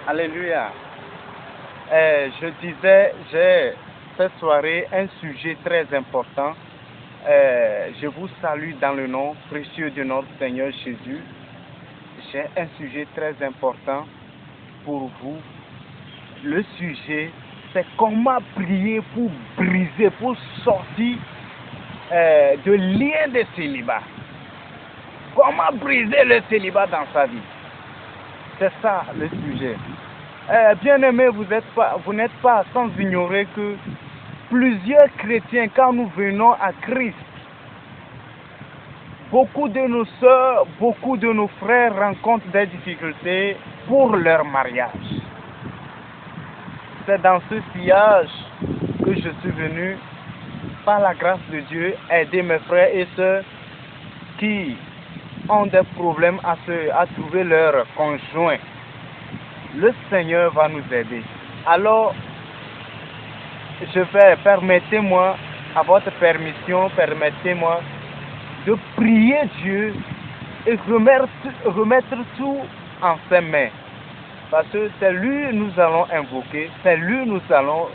Alléluia. Je disais, j'ai cette soirée un sujet très important. Je vous salue dans le nom précieux de notre Seigneur Jésus. J'ai un sujet très important pour vous. Le sujet, c'est comment prier pour briser, pour sortir de lien de célibat. Comment briser le célibat dans sa vie. C'est ça le sujet. Bien-aimés, vous n'êtes pas sans ignorer que plusieurs chrétiens, quand nous venons à Christ, beaucoup de nos sœurs, beaucoup de nos frères rencontrent des difficultés pour leur mariage. C'est dans ce sillage que je suis venu, par la grâce de Dieu, aider mes frères et sœurs qui ont des problèmes à trouver leur conjoint. Le Seigneur va nous aider. Alors, permettez-moi, à votre permission, permettez-moi de prier Dieu et remettre tout en ses mains. Parce que c'est lui nous allons invoquer, c'est lui nous allons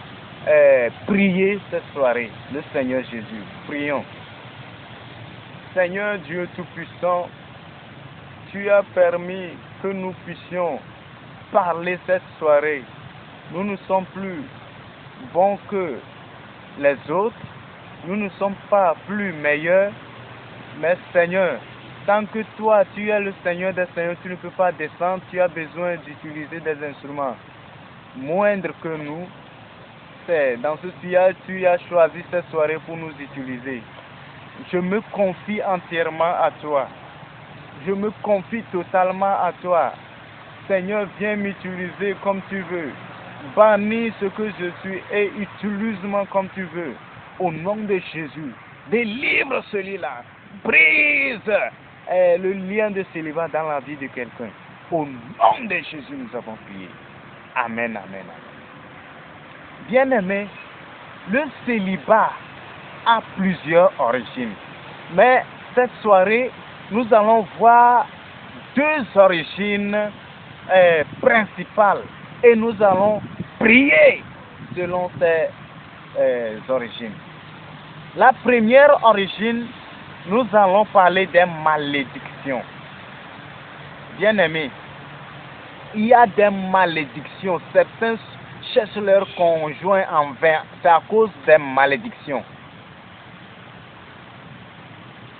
prier cette soirée, le Seigneur Jésus. Prions. Seigneur Dieu Tout-Puissant, tu as permis que nous puissions parler cette soirée. Nous ne sommes plus bons que les autres, nous ne sommes pas plus meilleurs, mais Seigneur, tant que toi, tu es le Seigneur des Seigneurs, tu ne peux pas descendre, tu as besoin d'utiliser des instruments moindres que nous. C'est dans ce sillage, tu as choisi cette soirée pour nous utiliser. Je me confie entièrement à toi. Je me confie totalement à toi. Seigneur, viens m'utiliser comme tu veux. Bannis ce que je suis et utilise-moi comme tu veux. Au nom de Jésus, délivre celui-là. Brise le lien de célibat dans la vie de quelqu'un. Au nom de Jésus, nous avons prié. Amen, amen, amen. Bien-aimés, le célibat a plusieurs origines. Mais cette soirée, nous allons voir deux origines principales et nous allons prier selon ces origines. La première origine, nous allons parler des malédictions. Bien-aimés, il y a des malédictions. Certains cherchent leur conjoint en vain. C'est à cause des malédictions.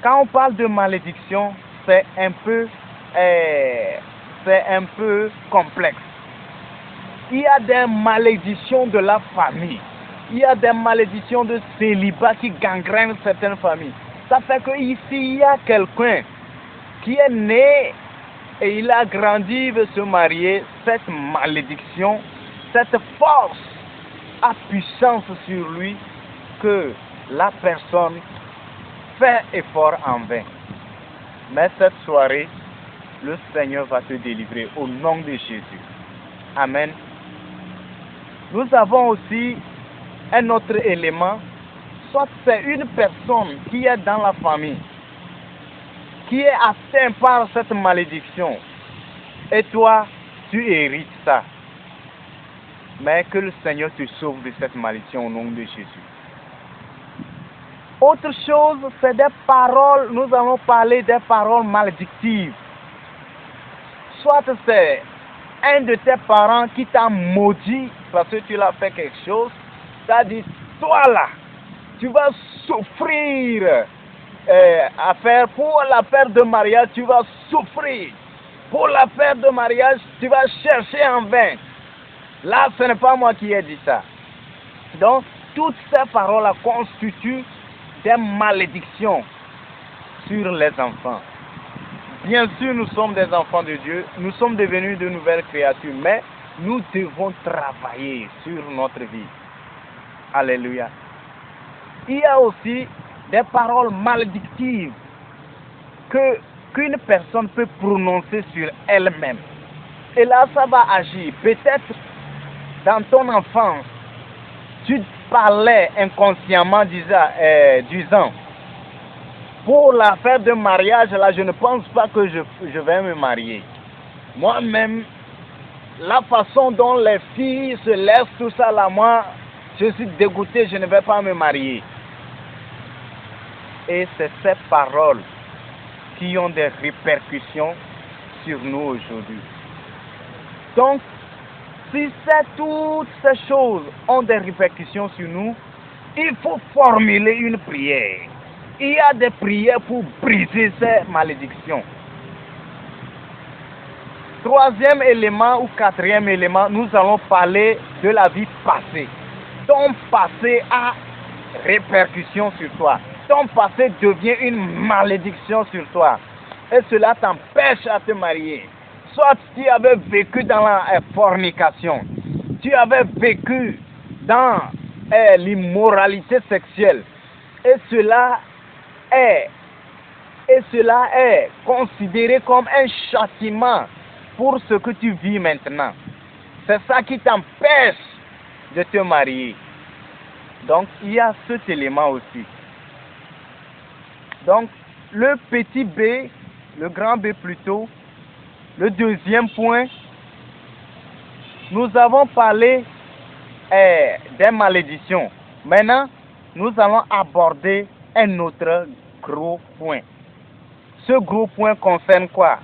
Quand on parle de malédiction, c'est un peu complexe. Il y a des malédictions de la famille. Il y a des malédictions de célibat qui gangrènent certaines familles. Ça fait que ici, il y a quelqu'un qui est né et il a grandi, il veut se marier. Cette malédiction, cette force a puissance sur lui que la personne fait effort en vain. Mais cette soirée, le Seigneur va te délivrer au nom de Jésus. Amen. Nous avons aussi un autre élément. Soit c'est une personne qui est dans la famille, qui est atteinte par cette malédiction. Et toi, tu hérites ça. Mais que le Seigneur te sauve de cette malédiction au nom de Jésus. Autre chose, c'est des paroles, nous allons parler des paroles malédictives. Soit c'est un de tes parents qui t'a maudit parce que tu l'as fait quelque chose, t'as dit, toi là, tu vas souffrir pour l'affaire de mariage, tu vas souffrir. Pour l'affaire de mariage, tu vas chercher en vain. Là, ce n'est pas moi qui ai dit ça. Donc, toutes ces paroles-là constituent des malédictions sur les enfants. Bien sûr, nous sommes des enfants de Dieu, nous sommes devenus de nouvelles créatures, mais nous devons travailler sur notre vie. Alléluia. Il y a aussi des paroles malédictives qu'une personne peut prononcer sur elle-même. Et là, ça va agir. Peut-être dans ton enfance, tu parlais inconsciemment disant, pour l'affaire de mariage, là, je ne pense pas que je vais me marier. Moi-même, la façon dont les filles se laissent tout ça là, moi, je suis dégoûté, je ne vais pas me marier. Et c'est ces paroles qui ont des répercussions sur nous aujourd'hui. Donc, si toutes ces choses ont des répercussions sur nous, il faut formuler une prière. Il y a des prières pour briser ces malédictions. Troisième élément ou quatrième élément, nous allons parler de la vie passée. Ton passé a répercussion sur toi. Ton passé devient une malédiction sur toi. Et cela t'empêche à te marier. Soit tu avais vécu dans la fornication, tu avais vécu dans l'immoralité sexuelle. Et cela est considéré comme un châtiment pour ce que tu vis maintenant. C'est ça qui t'empêche de te marier. Donc, il y a cet élément aussi. Donc, le petit B, le grand B plutôt, le deuxième point, nous avons parlé des malédictions. Maintenant, nous allons aborder un autre gros point. Ce gros point concerne quoi?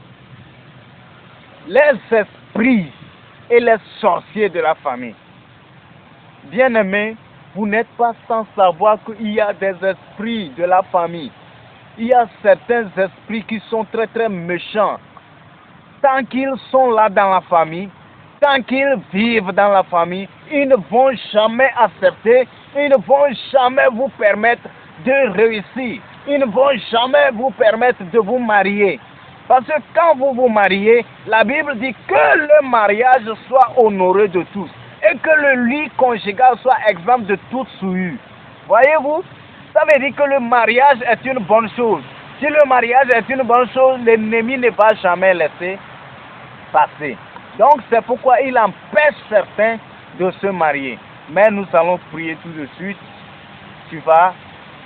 Les esprits et les sorciers de la famille. Bien-aimés, vous n'êtes pas sans savoir qu'il y a des esprits de la famille. Il y a certains esprits qui sont très très méchants. Tant qu'ils sont là dans la famille, tant qu'ils vivent dans la famille, ils ne vont jamais accepter, ils ne vont jamais vous permettre de réussir. Ils ne vont jamais vous permettre de vous marier. Parce que quand vous vous mariez, la Bible dit que le mariage soit honoré de tous et que le lit conjugal soit exempt de toute souillure. Voyez-vous, ça veut dire que le mariage est une bonne chose. Si le mariage est une bonne chose, l'ennemi ne va jamais laisser passer. Donc c'est pourquoi il empêche certains de se marier. Mais nous allons prier tout de suite. Tu vas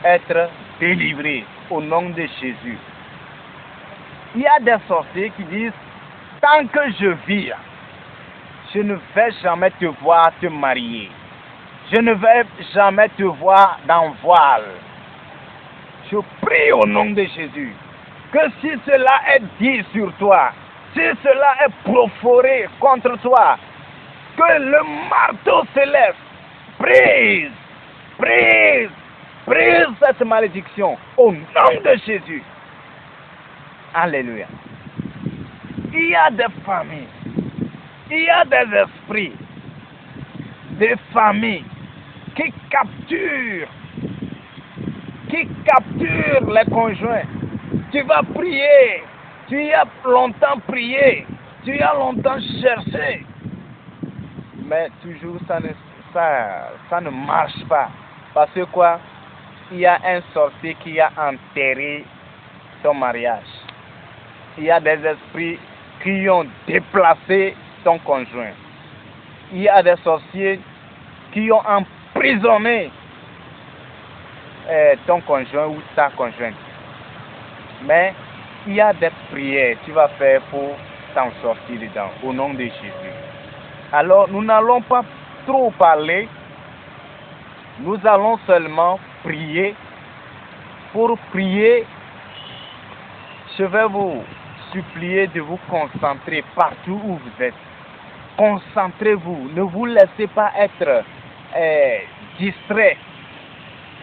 être délivré au nom de Jésus. Il y a des sorciers qui disent, tant que je vis, je ne vais jamais te voir te marier. Je ne vais jamais te voir dans voile. Je prie au nom de Jésus que si cela est dit sur toi, si cela est proforé contre toi, que le marteau céleste brise, brise, brise cette malédiction au nom de Jésus. Alléluia. Il y a des familles, il y a des esprits, des familles qui capturent les conjoints. Tu vas prier, tu as longtemps prié, tu as longtemps cherché, mais toujours ça ne marche pas. Parce que quoi? Il y a un sorcier qui a enterré ton mariage. Il y a des esprits qui ont déplacé ton conjoint. Il y a des sorciers qui ont emprisonné ton conjoint ou ta conjointe. Mais il y a des prières que tu vas faire pour t'en sortir dedans, au nom de Jésus. Alors, nous n'allons pas trop parler. Nous allons seulement prier. Pour prier, je vais vous supplier de vous concentrer partout où vous êtes. Concentrez-vous. Ne vous laissez pas être distrait.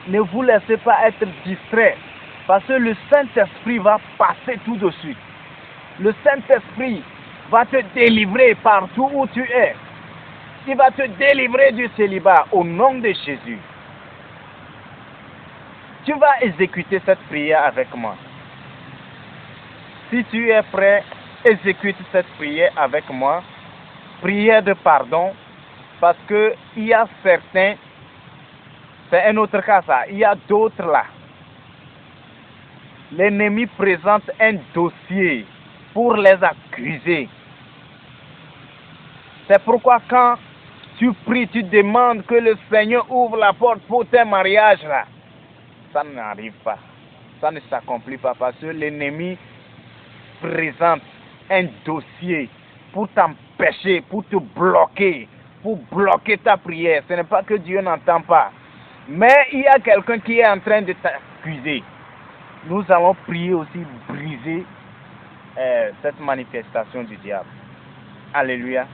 Ne vous laissez pas être distrait. Parce que le Saint-Esprit va passer tout de suite. Le Saint-Esprit va te délivrer partout où tu es. Il va te délivrer du célibat au nom de Jésus. Tu vas exécuter cette prière avec moi. Si tu es prêt, exécute cette prière avec moi. Prière de pardon. Parce que il y a certains, c'est un autre cas ça, il y a d'autres là. L'ennemi présente un dossier pour les accuser. C'est pourquoi quand tu pries, tu demandes que le Seigneur ouvre la porte pour tes mariages là. Ça n'arrive pas. Ça ne s'accomplit pas parce que l'ennemi présente un dossier pour t'empêcher t'empêcher, pour te bloquer, pour bloquer ta prière. Ce n'est pas que Dieu n'entend pas. Mais il y a quelqu'un qui est en train de t'accuser. Nous allons prier aussi, briser cette manifestation du diable. Alléluia.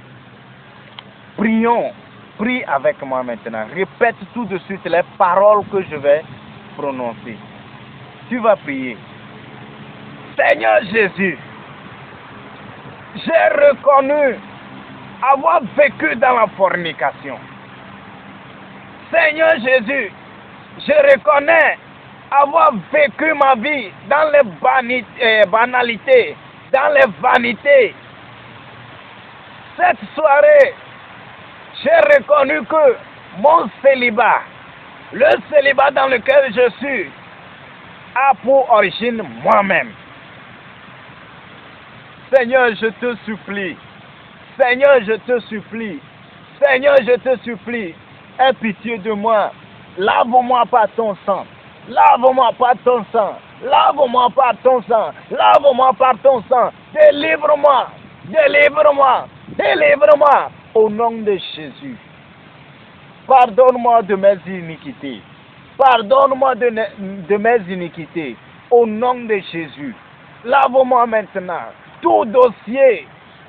Prions. Prie avec moi maintenant. Répète tout de suite les paroles que je vais prononcer. Tu vas prier. Seigneur Jésus, j'ai reconnu avoir vécu dans la fornication. Seigneur Jésus, je reconnais avoir vécu ma vie dans les banalités, dans les vanités. Cette soirée, j'ai reconnu que mon célibat, le célibat dans lequel je suis, a pour origine moi-même. Seigneur, je te supplie. Seigneur, je te supplie. Seigneur, je te supplie. Aie pitié de moi. Lave-moi par ton sang. Lave-moi par ton sang. Lave-moi par ton sang. Lave-moi par ton sang. Délivre-moi. Délivre-moi. Délivre-moi. Au nom de Jésus. Pardonne-moi de mes iniquités. Pardonne-moi de mes iniquités. Au nom de Jésus. Lave-moi maintenant. Tout dossier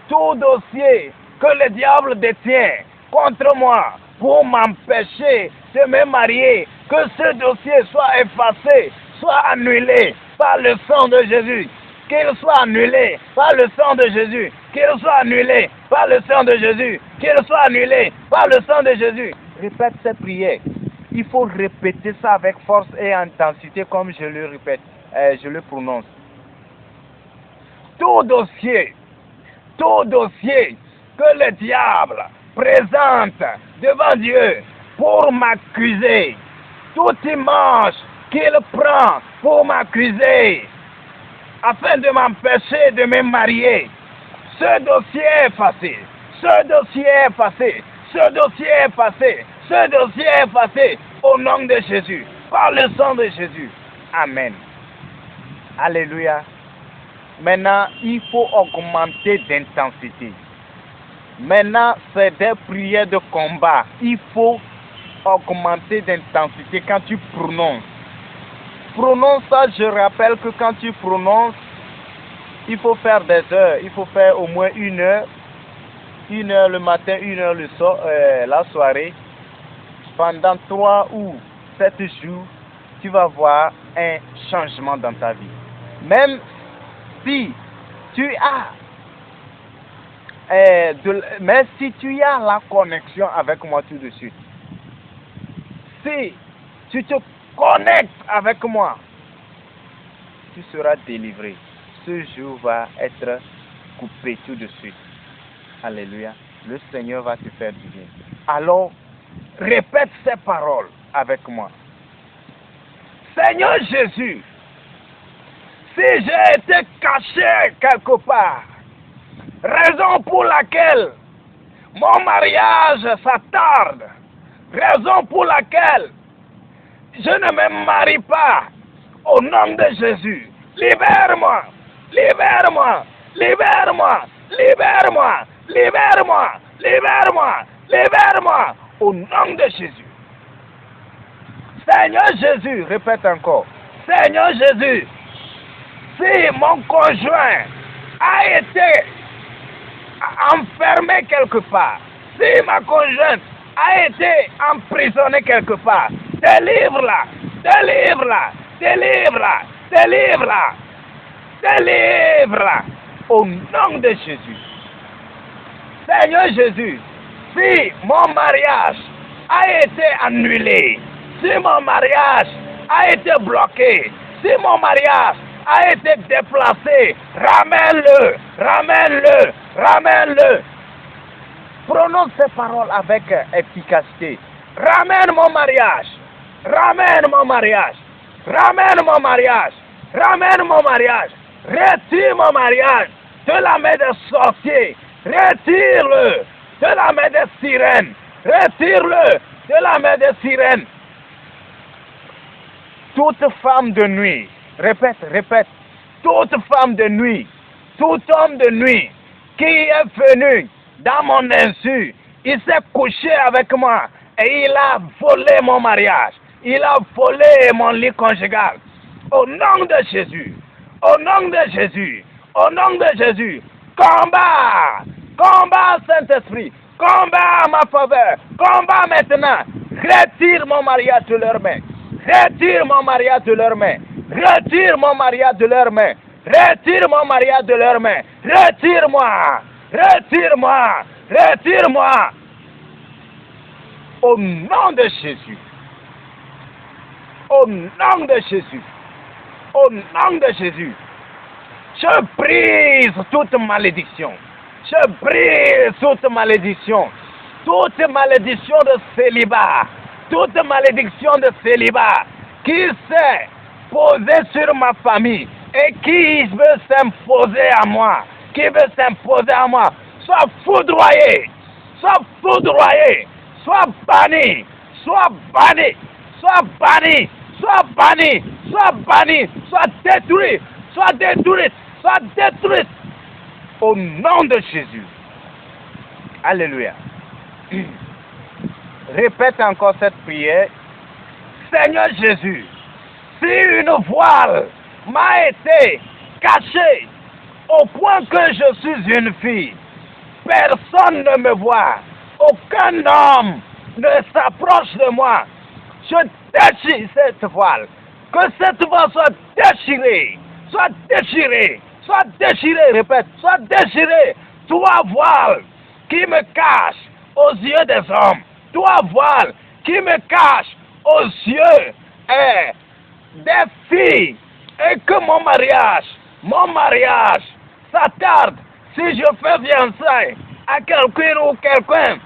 que le diable détient contre moi pour m'empêcher de me marier, que ce dossier soit effacé, soit annulé par le sang de Jésus. Qu'il soit annulé par le sang de Jésus. Qu'il soit annulé par le sang de Jésus. Qu'il soit annulé par le sang de Jésus. Répète cette prière. Il faut répéter ça avec force et intensité comme je le répète, je le prononce. Tout dossier que le diable présente devant Dieu pour m'accuser, toute image qu'il prend pour m'accuser, afin de m'empêcher de me marier, ce dossier est effacé, ce dossier est effacé, ce dossier est effacé, ce dossier est effacé, au nom de Jésus, par le sang de Jésus. Amen. Alléluia. Maintenant, il faut augmenter d'intensité. Maintenant, c'est des prières de combat. Il faut augmenter d'intensité quand tu prononces. Prononce ça, je rappelle que quand tu prononces, il faut faire des heures. Il faut faire au moins 1 heure. 1 heure le matin, 1 heure la soirée. Pendant 3 ou 7 jours, tu vas voir un changement dans ta vie. Même si tu as mais si tu as la connexion avec moi tout de suite, si tu te connectes avec moi, tu seras délivré. Ce jour va être coupé tout de suite. Alléluia. Le Seigneur va te faire du bien. Alors, répète ces paroles avec moi. Seigneur Jésus, si j'ai été caché quelque part, raison pour laquelle mon mariage s'attarde, raison pour laquelle je ne me marie pas, au nom de Jésus, libère-moi, libère-moi, libère-moi, libère-moi, libère-moi, libère-moi, libère-moi, au nom de Jésus. Seigneur Jésus, répète encore, Seigneur Jésus, si mon conjoint a été enfermé quelque part, si ma conjointe a été emprisonnée quelque part, délivre-la, délivre-la, délivre-la, délivre-la, délivre-la, au nom de Jésus. Seigneur Jésus, si mon mariage a été annulé, si mon mariage a été bloqué, si mon mariage a été déplacé, ramène-le, ramène-le, ramène-le. Prononce ces paroles avec efficacité. Ramène mon mariage, ramène mon mariage, ramène mon mariage, ramène mon mariage, retire mon mariage de la main des sorciers, retire-le de la main des sirènes, retire-le de la main des sirènes. Toute femme de nuit, répète, répète, toute femme de nuit, tout homme de nuit qui est venu dans mon insu, il s'est couché avec moi et il a volé mon mariage. Il a volé mon lit conjugal. Au nom de Jésus, au nom de Jésus, au nom de Jésus, combat, combat Saint-Esprit, combat en ma faveur, combat maintenant. Retire mon mariage de leurs mains. Retire mon mariage de leurs mains. Retire mon mariage de leurs mains. Retire mon mariage de leurs mains. Retire-moi. Retire-moi. Retire-moi. Au nom de Jésus. Au nom de Jésus. Au nom de Jésus. Je brise toute malédiction. Je brise toute malédiction. Toute malédiction de célibat. Toute malédiction de célibat qui s'est posée sur ma famille et qui veut s'imposer à moi, qui veut s'imposer à moi, soit foudroyé, soit foudroyé, soit banni, soit banni, soit banni, soit banni, soit banni, soit détruit, soit détruit, soit détruit, au nom de Jésus. Alléluia. Répète encore cette prière. Seigneur Jésus, si une voile m'a été cachée au point que je suis une fille, personne ne me voit, aucun homme ne s'approche de moi, je déchire cette voile, que cette voile soit déchirée, soit déchirée, soit déchirée, répète, soit déchirée, toi voile qui me cache aux yeux des hommes, toi voile qui me cache aux yeux des filles, et que mon mariage s'attarde. Si je fais fiançailles à quelqu'un ou quelqu'un,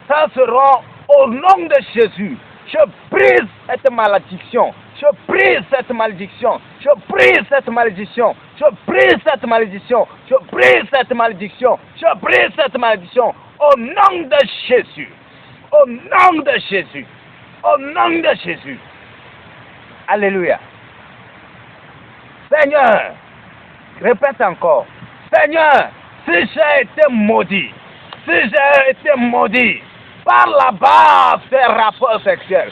ça sera au nom de Jésus. Je brise cette malédiction. Je brise cette malédiction. Je brise cette malédiction. Je brise cette malédiction. Je brise cette malédiction. Je brise cette malédiction. Au nom de Jésus. Au nom de Jésus. Au nom de Jésus. Alléluia. Seigneur, répète encore. Seigneur, si j'ai été maudit, par la base des rapports sexuels,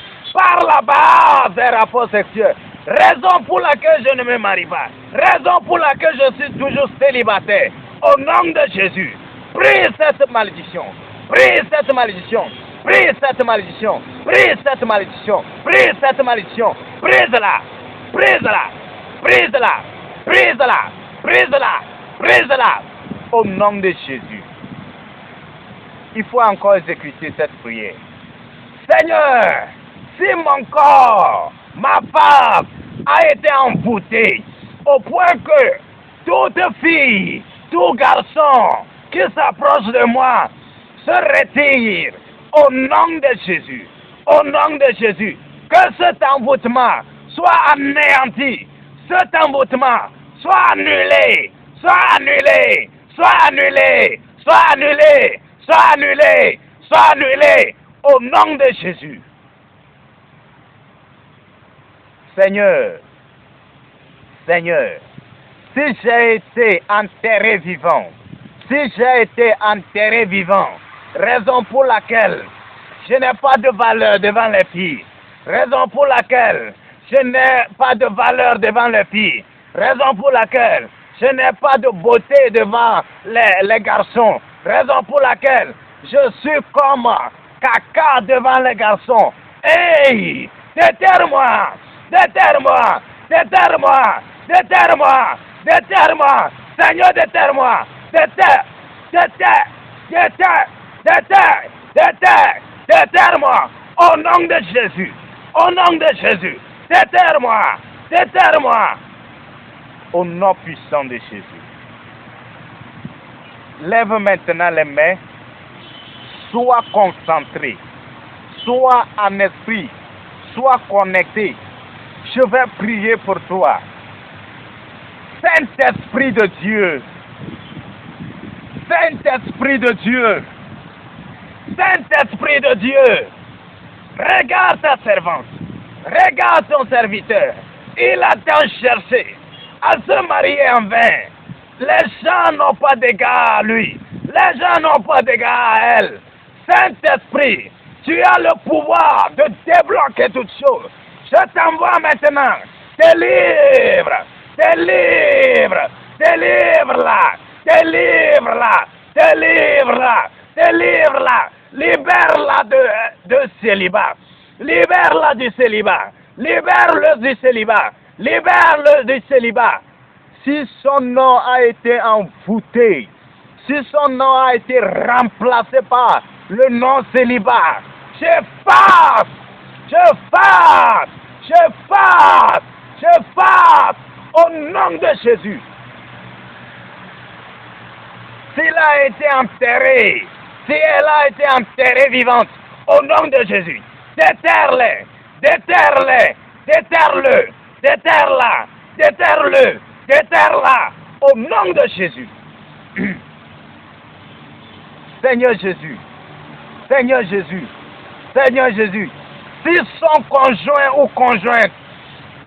raison pour laquelle je ne me marie pas, raison pour laquelle je suis toujours célibataire, au nom de Jésus, brise cette malédiction, brise cette malédiction, brise cette malédiction, brise cette malédiction, brise cette malédiction, brise-la, brise-la, brise-la, brise-la, brise-la, brise-la, au nom de Jésus. Il faut encore exécuter cette prière. Seigneur, si mon corps, ma femme, a été envoûté au point que toute fille, tout garçon qui s'approche de moi se retire au nom de Jésus. Au nom de Jésus, que cet envoûtement soit anéanti, cet envoûtement soit annulé, soit annulé, soit annulé, soit annulé, soit annulé, soit annulé, au nom de Jésus. Seigneur, Seigneur, si j'ai été enterré vivant, raison pour laquelle je n'ai pas de valeur devant les filles, raison pour laquelle je n'ai pas de valeur devant les filles, raison pour laquelle je n'ai pas de beauté devant les garçons, raison pour laquelle je suis comme caca devant les garçons. Hey, déterre-moi, déterre-moi, déterre-moi, déterre-moi, déterre-moi, Seigneur, déterre-moi, déterre, déterre, déterre, déterre, déterre, déterre-moi, au nom de Jésus, au nom de Jésus, déterre-moi, déterre-moi, au nom puissant de Jésus. Lève maintenant les mains, sois concentré, sois en esprit, sois connecté. Je vais prier pour toi. Saint-Esprit de Dieu, Saint-Esprit de Dieu, Saint-Esprit de Dieu, regarde ta servante, regarde ton serviteur. Il a tant cherché à se marier en vain. Les gens n'ont pas d'égard à lui. Les gens n'ont pas d'égard à elle. Saint-Esprit, tu as le pouvoir de débloquer toutes choses. Je t'envoie maintenant. Délivre, délivre, délivre-la, délivre-la, délivre-la, délivre-la. Libère-la de célibat. Libère-la du célibat. Libère-le du célibat. Libère-le du célibat. Si son nom a été envoûté, si son nom a été remplacé par le nom célibat, j'efface au nom de Jésus. S'il a été enterré, si elle a été enterrée vivante, au nom de Jésus, déterre-le, déterre-le, déterre-le, déterre-la, déterre-le, déterre-la, au nom de Jésus. Seigneur Jésus, Seigneur Jésus, Seigneur Jésus, si son conjoint ou conjointe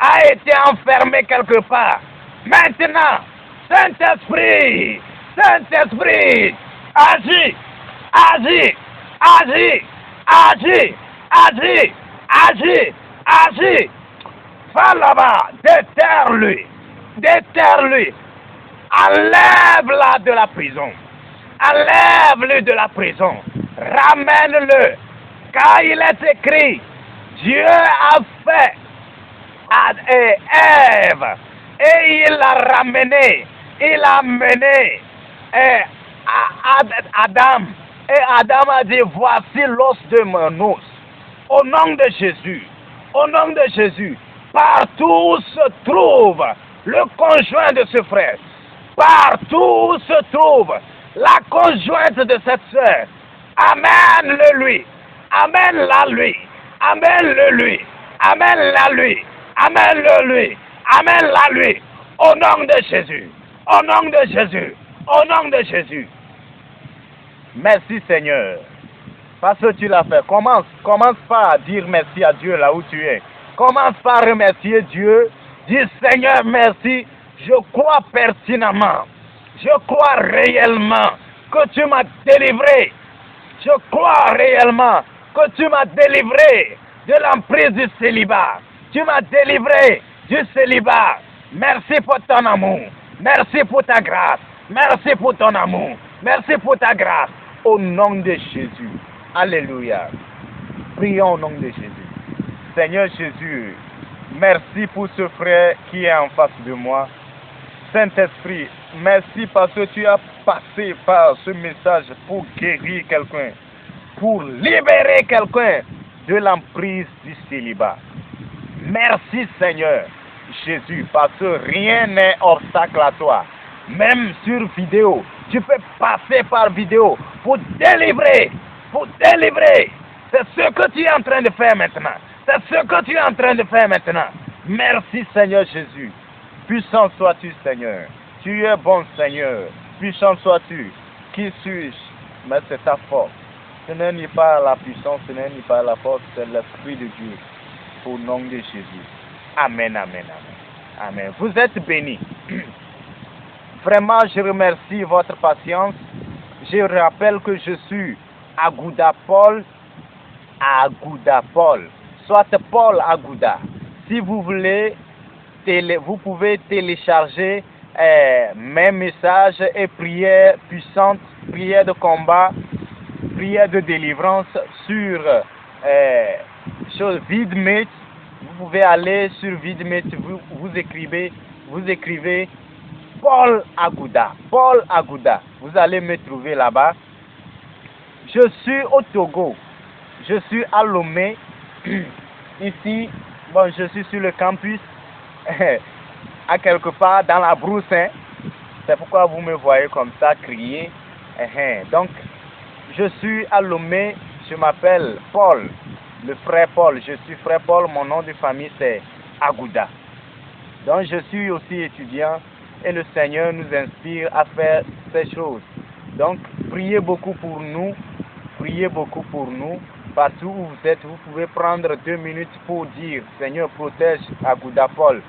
a été enfermé quelque part, maintenant, Saint-Esprit, Saint-Esprit, agis, agis, agis, agis, agis, agis, agis. Va là-bas, déterre-lui, déterre-lui, enlève-la de la prison, enlève-le de la prison, ramène-le, car il est écrit, Dieu a fait Ève, et il l'a ramené, il a mené Adam, et Adam a dit, voici l'os de mon os. Au nom de Jésus, au nom de Jésus, partout où se trouve le conjoint de ce frère, partout où se trouve la conjointe de cette sœur, amène-le lui, amène-la lui, amène-le lui, amène-la lui, amène-le lui, amène-la lui, au nom de Jésus, au nom de Jésus, au nom de Jésus. Merci Seigneur, parce que tu l'as fait. Commence par à dire merci à Dieu là où tu es. Commence par remercier Dieu. Dis Seigneur merci, je crois pertinemment, je crois réellement que tu m'as délivré. Je crois réellement que tu m'as délivré de l'emprise du célibat. Tu m'as délivré du célibat. Merci pour ton amour. Merci pour ta grâce. Merci pour ton amour. Merci pour ta grâce. Au nom de Jésus. Alléluia. Prions au nom de Jésus. Seigneur Jésus, merci pour ce frère qui est en face de moi. Saint-Esprit, merci parce que tu as passé par ce message pour guérir quelqu'un, pour libérer quelqu'un de l'emprise du célibat. Merci Seigneur Jésus, parce que rien n'est obstacle à toi. Même sur vidéo, tu peux passer par vidéo pour délivrer, pour délivrer. C'est ce que tu es en train de faire maintenant. C'est ce que tu es en train de faire maintenant. Merci Seigneur Jésus. Puissant sois-tu Seigneur. Tu es bon Seigneur. Puissant sois-tu. Qui suis-je? Mais c'est ta force. Ce n'est ni pas la puissance, ce n'est ni pas la force, c'est l'Esprit de Dieu. Au nom de Jésus. Amen, amen, amen. Amen. Vous êtes bénis. Vraiment, je remercie votre patience. Je rappelle que je suis Agouda Paul, soit Paul Agouda. Si vous voulez, vous pouvez télécharger mes messages et prières puissantes, prières de combat, prières de délivrance sur Vidmate. Vous pouvez aller sur Vidmate, vous écrivez Paul Agouda. Vous allez me trouver là-bas. Je suis au Togo. Je suis à Lomé. Ici, bon, je suis sur le campus, à quelque part dans la brousse. Hein. C'est pourquoi vous me voyez comme ça crier. Donc, je suis à Lomé. Je m'appelle Paul, le frère Paul. Je suis frère Paul. Mon nom de famille, c'est Agouda. Donc, je suis aussi étudiant. Et le Seigneur nous inspire à faire ces choses. Donc, priez beaucoup pour nous. Priez beaucoup pour nous. Partout où vous êtes, vous pouvez prendre 2 minutes pour dire Seigneur, protège Agouda Paul.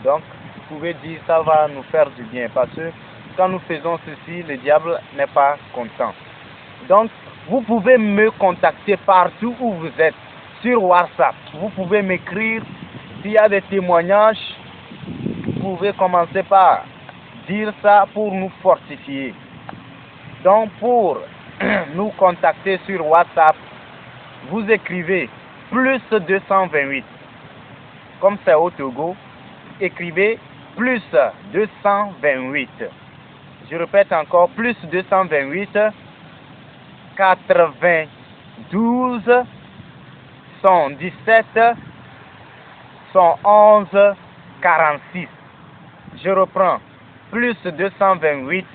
Donc, vous pouvez dire ça va nous faire du bien. Parce que quand nous faisons ceci, le diable n'est pas content. Donc, vous pouvez me contacter partout où vous êtes, sur WhatsApp. Vous pouvez m'écrire. S'il y a des témoignages, vous pouvez commencer par dire ça pour nous fortifier. Donc, pour nous contacter sur WhatsApp, vous écrivez plus 228. Comme c'est au Togo, écrivez plus 228. Je répète encore, plus 228 92 117 111 46. Je reprends, plus 228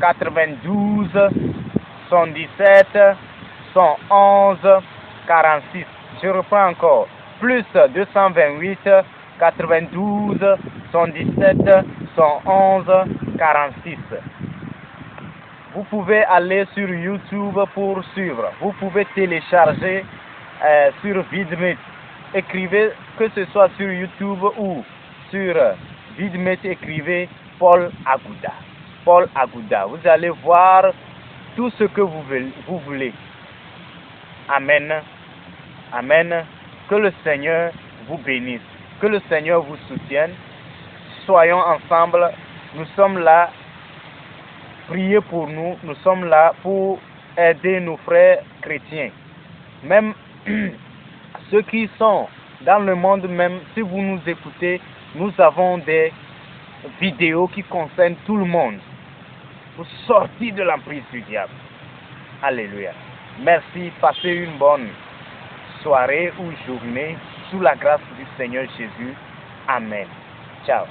92 117 111 46. Je reprends encore, plus 228 92 117 111 46. Vous pouvez aller sur YouTube pour suivre. Vous pouvez télécharger sur Vidmeet. Écrivez, que ce soit sur YouTube ou sur Vidmeet, écrivez Paul Agouda. Paul Agouda. Vous allez voir tout ce que vous voulez. Amen. Amen. Que le Seigneur vous bénisse. Que le Seigneur vous soutienne. Soyons ensemble. Nous sommes là. Priez pour nous. Nous sommes là pour aider nos frères chrétiens. Même ceux qui sont dans le monde, même si vous nous écoutez, nous avons des vidéos qui concernent tout le monde. Pour sortir de l'emprise du diable. Alléluia. Merci. Passez une bonne soirée ou journée sous la grâce du Seigneur Jésus. Amen. Ciao.